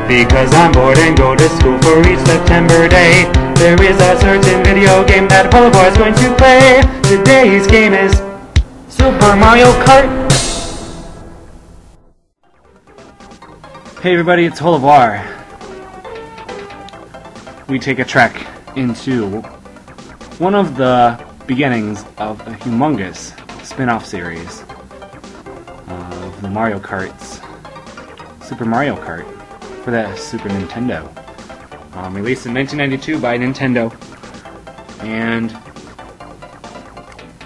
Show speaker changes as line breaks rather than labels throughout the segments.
Because I'm bored and go to school for each September day. There is a certain video game that Holavoir is going to play. Today's game is Super Mario Kart. Hey everybody, it's Holavoir. We take a trek into one of the beginnings of a humongous spin-off series of the Mario Karts, Super Mario Kart, for the Super Nintendo. Released in 1992 by Nintendo. And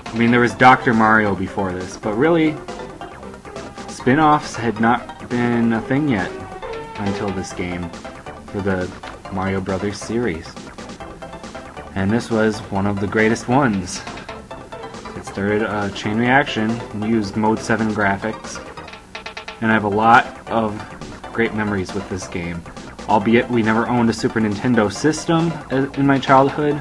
I mean, there was Dr. Mario before this, but really, spin-offs had not been a thing yet until this game for the Mario Brothers series. And this was one of the greatest ones. It started a chain reaction and used Mode 7 graphics. And I have a lot of great memories with this game. Albeit we never owned a Super Nintendo system in my childhood,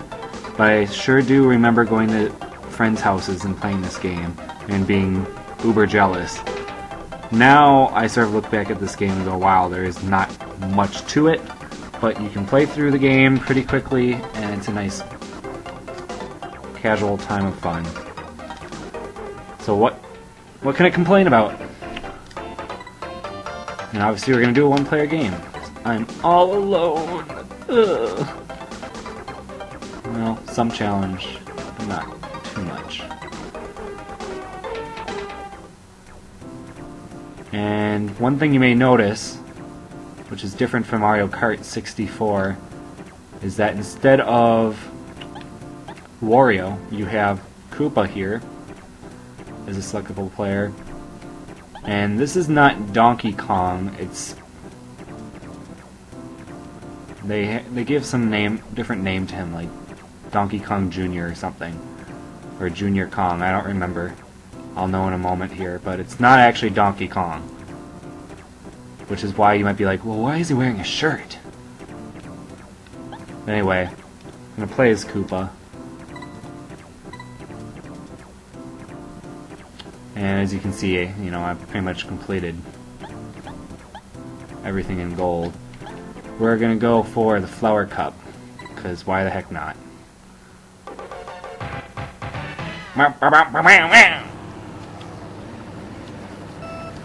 but I sure do remember going to friends' houses and playing this game and being uber jealous. Now I sort of look back at this game and go, wow, there is not much to it, but you can play through the game pretty quickly and it's a nice casual time of fun. So what can I complain about? And obviously we're going to do a one-player game. I'm all alone. Ugh. Well, some challenge, but not too much. And one thing you may notice, which is different from Mario Kart 64, is that instead of Wario, you have Koopa here as a selectable player. And this is not Donkey Kong, it's they give some different name to him, like Donkey Kong Jr. or something, or Junior Kong, I don't remember. I'll know in a moment here, but it's not actually Donkey Kong. Which is why you might be like, well, why is he wearing a shirt? Anyway, I'm gonna play as Koopa. And as you can see, you know, I've pretty much completed everything in gold. We're gonna go for the Flower Cup, because why the heck not?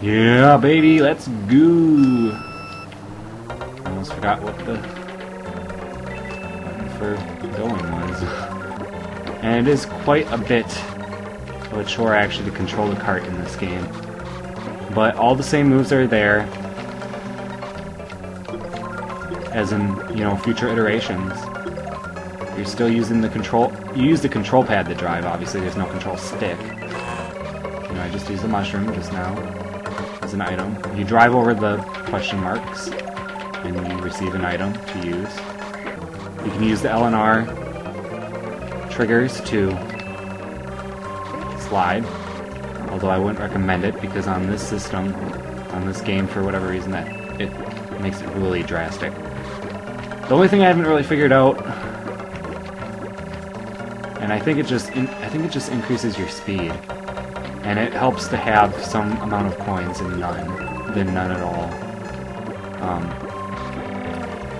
Yeah, baby, let's go! I almost forgot what the button for going was. And it is quite a bit of a chore actually to control the cart in this game. But all the same moves are there, as in, you know, future iterations. You're still using the control. You use the control pad to drive, obviously, there's no control stick. You know, I just used the mushroom just now as an item. You drive over the question marks, and you receive an item to use. You can use the L and R triggers to slide, although I wouldn't recommend it, because on this system, on this game, for whatever reason, that it makes it really drastic. The only thing I haven't really figured out, and I think it just increases your speed, and it helps to have some amount of coins and none at all.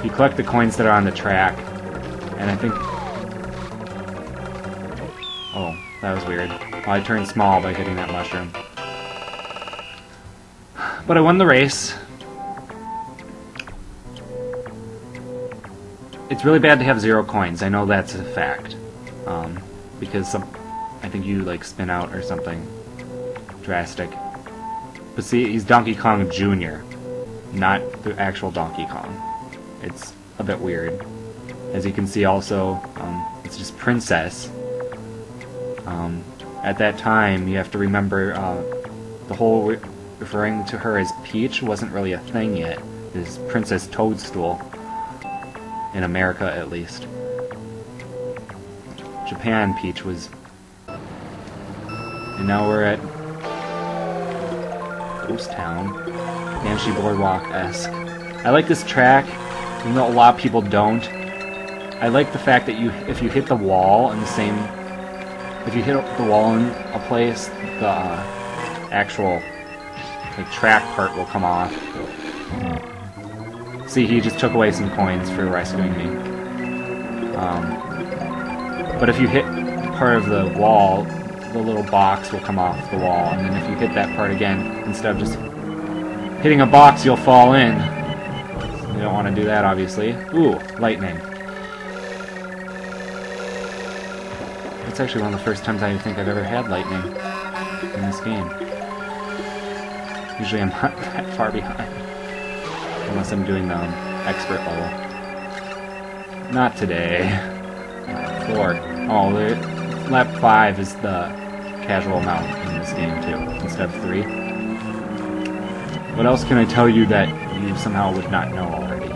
You collect the coins that are on the track, and I think, oh, that was weird. Well, I turned small by hitting that mushroom. But I won the race. It's really bad to have 0 coins. I know that's a fact. Because I think you like spin out or something drastic. But see, he's Donkey Kong Jr., not the actual Donkey Kong. It's a bit weird. As you can see also, it's just Princess. At that time, you have to remember the whole referring to her as Peach wasn't really a thing yet. It is Princess Toadstool. In America, at least. Japan, Peach was. And now we're at Ghost Town. Banshee Boardwalk-esque. I like this track, even though a lot of people don't. I like the fact that if you hit the wall in the same if you hit the wall in a place, the actual track part will come off. See, he just took away some coins for rescuing me. But if you hit part of the wall, the little box will come off the wall, and then if you hit that part again, instead of just hitting a box, you'll fall in. You don't want to do that, obviously. Ooh, lightning. It's actually one of the first times I think I've ever had lightning in this game. Usually I'm not that far behind. Unless I'm doing the expert level. Not today. 4. Oh, lap 5 is the casual amount in this game too, instead of 3. What else can I tell you that you somehow would not know already?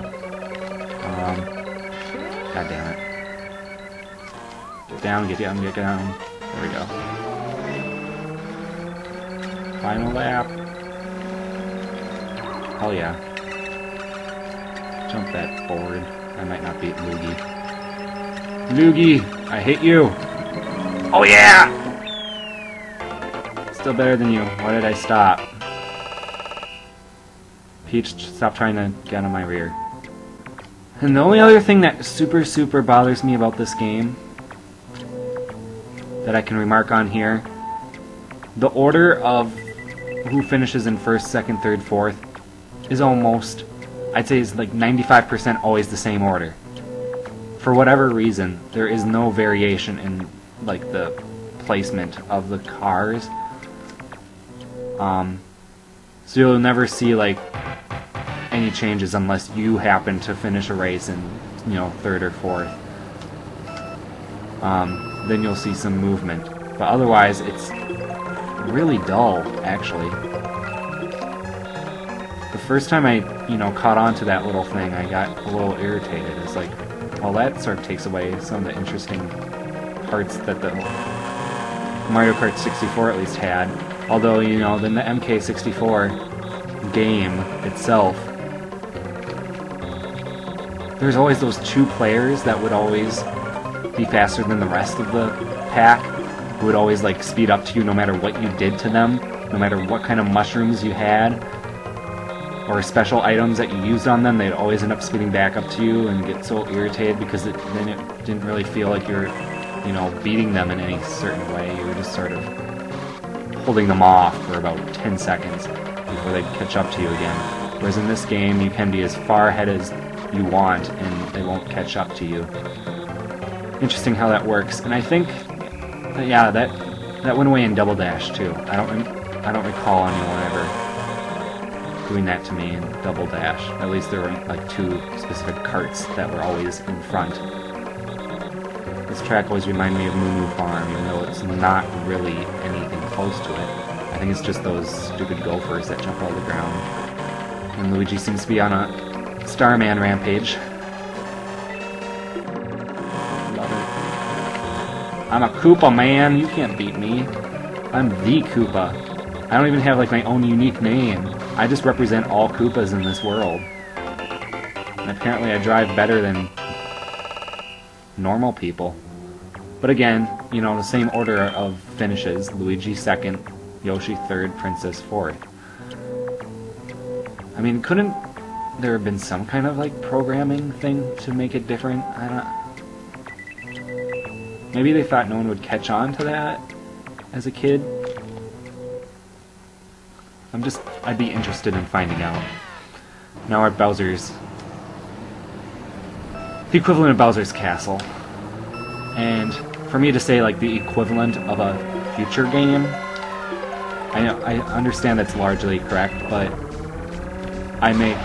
God damn it. Get down, get down, get down. There we go. Final lap. Hell yeah. Jump that forward. I might not beat Loogie. Loogie! I hate you! Oh yeah! Still better than you. Why did I stop? Peach, stop trying to get on my rear. And the only other thing that super bothers me about this game that I can remark on here, the order of who finishes in 1st, 2nd, 3rd, 4th is almost, I'd say is like 95% always the same order. For whatever reason, there is no variation in like the placement of the cars. So you'll never see like any changes unless you happen to finish a race in, you know, 3rd or 4th. Then you'll see some movement. But otherwise, it's really dull, actually. The first time I, you know, caught on to that little thing, I got a little irritated. It's like, well, that sort of takes away some of the interesting parts that the Mario Kart 64 at least had. Although, you know, then the MK64 game itself, there's always those 2 players that would always be faster than the rest of the pack, who would always like speed up to you no matter what you did to them, no matter what kind of mushrooms you had, or special items that you used on them. They'd always end up speeding back up to you and get so irritated because then it didn't really feel like you're, you know, beating them in any certain way. You were just sort of holding them off for about 10 seconds before they catch up to you again. Whereas in this game, you can be as far ahead as you want and they won't catch up to you. Interesting how that works. And I think, yeah, that went away in Double Dash too. I don't recall anyone ever doing that to me in Double Dash. At least there were like 2 specific carts that were always in front. This track always reminded me of Moo Moo Farm, even though it's not really anything close to it. I think it's just those stupid gophers that jump out of the ground. And Luigi seems to be on a Starman rampage. Love it. I'm a Koopa, man. You can't beat me. I'm the Koopa. I don't even have like my own unique name. I just represent all Koopas in this world. And apparently I drive better than normal people. But again, you know, the same order of finishes. Luigi 2nd, Yoshi 3rd, Princess 4th. I mean, couldn't there have been some kind of like programming thing to make it different? I don't. Maybe they thought no one would catch on to that as a kid. I'd be interested in finding out. Now we're at Bowser's, the equivalent of Bowser's Castle. And for me to say like the equivalent of a future game, I understand that's largely correct, but I make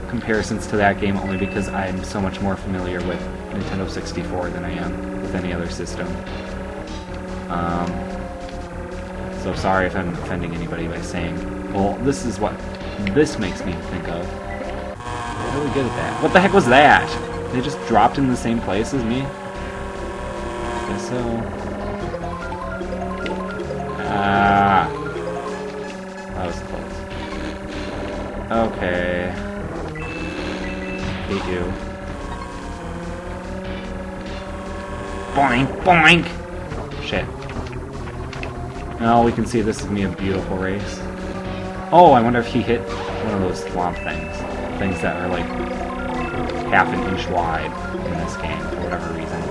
comparisons to that game only because I'm so much more familiar with Nintendo 64 than I am with any other system. So sorry if I'm offending anybody by saying, well, this is what this makes me think of. I'm really good at that. What the heck was that? They just dropped in the same place as me? Guess so. Ah. That was close. Okay. Hate you. Boink, boink! Shit. Now we can see this is going to be a beautiful race. Oh, I wonder if he hit one of those swamp things. Things that are like half an inch wide in this game for whatever reason.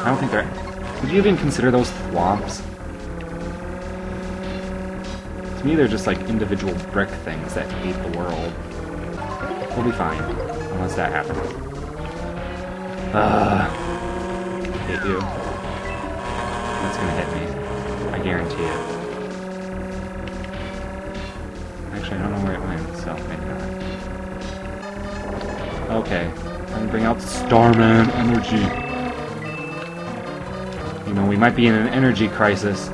I don't think they're... Would you even consider those thwomps? To me, they're just like individual brick things that hate the world. We'll be fine, unless that happens. Hate you. That's gonna hit me. I guarantee it. Actually, I don't know where it went, so maybe not. Okay, I'm gonna bring out Starman energy. You know, we might be in an energy crisis.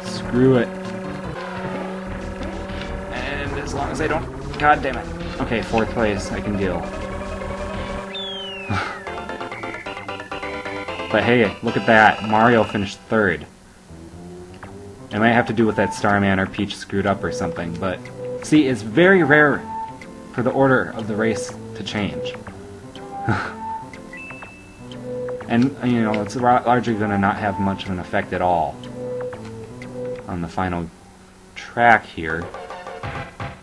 Screw it. And as long as I don't... God damn it. Okay, 4th place, I can deal. But hey, look at that. Mario finished 3rd. It might have to do with that Starman or Peach screwed up or something, but... See, it's very rare for the order of the race to change. And, you know, it's largely going to not have much of an effect at all on the final track here,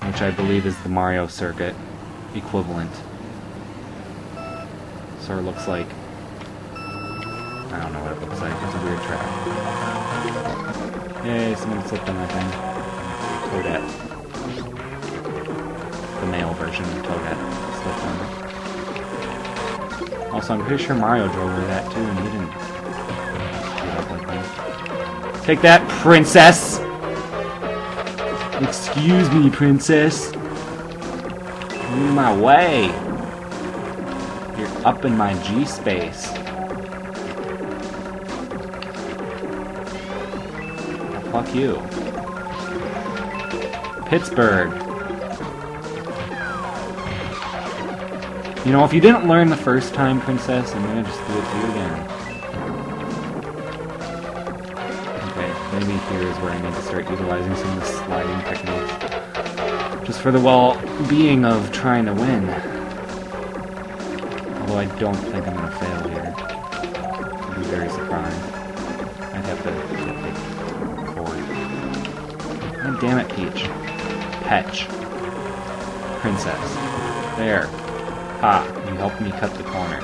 which I believe is the Mario circuit equivalent. Sort of looks like... I don't know what it looks like. It's a weird track. Yay, someone slipped on that thing. Toadette. The male version of Toadette slipped on it. Also, I'm pretty sure Mario drove over that too, and he didn't screw up like that. Take that, princess! Excuse me, princess. Get in my way. You're up in my G-space. Fuck you. Pittsburgh. You know, if you didn't learn the first time, princess, I'm gonna just do it to you again. Okay, maybe here is where I need to start utilizing some of the sliding techniques. Just for the well-being of trying to win. Although I don't think I'm gonna fail here. I'd be very surprised. I'd have to take forward. God damn it, Peach. Petch. Princess. There. Ha, you helped me cut the corner.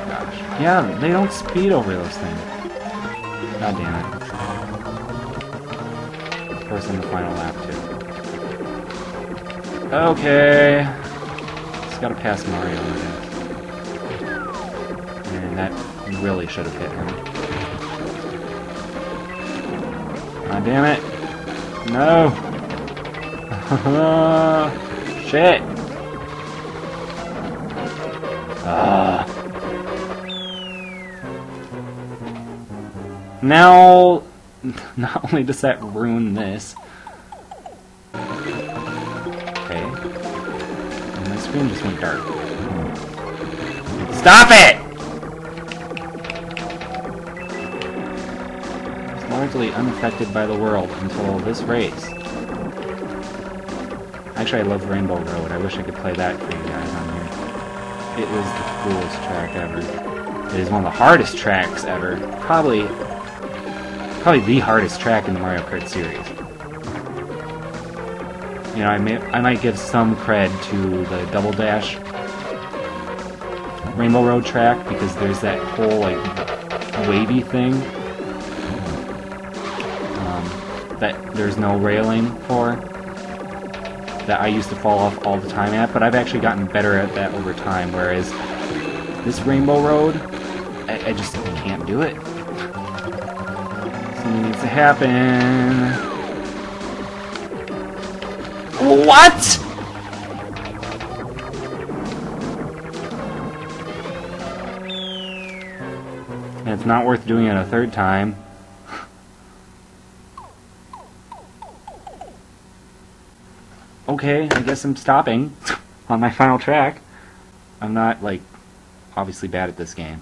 Gosh. Yeah, they don't speed over those things. God damn it. Of course, on the final lap, too. Okay. Just gotta pass Mario, I guess. And that really should have hit him. God damn it. No! Shit! Now, not only does that ruin this. Okay. And my screen just went dark. Stop it! Largely unaffected by the world until this race. Actually, I love Rainbow Road. I wish I could play that for you guys on here. It is the coolest track ever. It is one of the hardest tracks ever. Probably the hardest track in the Mario Kart series. You know, I might give some cred to the Double Dash Rainbow Road track because there's that whole like wavy thing that there's no railing for, that I used to fall off all the time at, but I've actually gotten better at that over time, whereas this Rainbow Road, I just can't do it. Something needs to happen. What?! And it's not worth doing it a third time. Okay, I guess I'm stopping on my final track. I'm not, like, obviously bad at this game.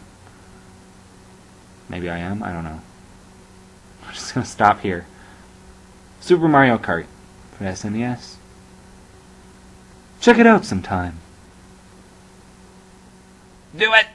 Maybe I am, I don't know. I'm just gonna stop here. Super Mario Kart for SNES. Check it out sometime. Do it!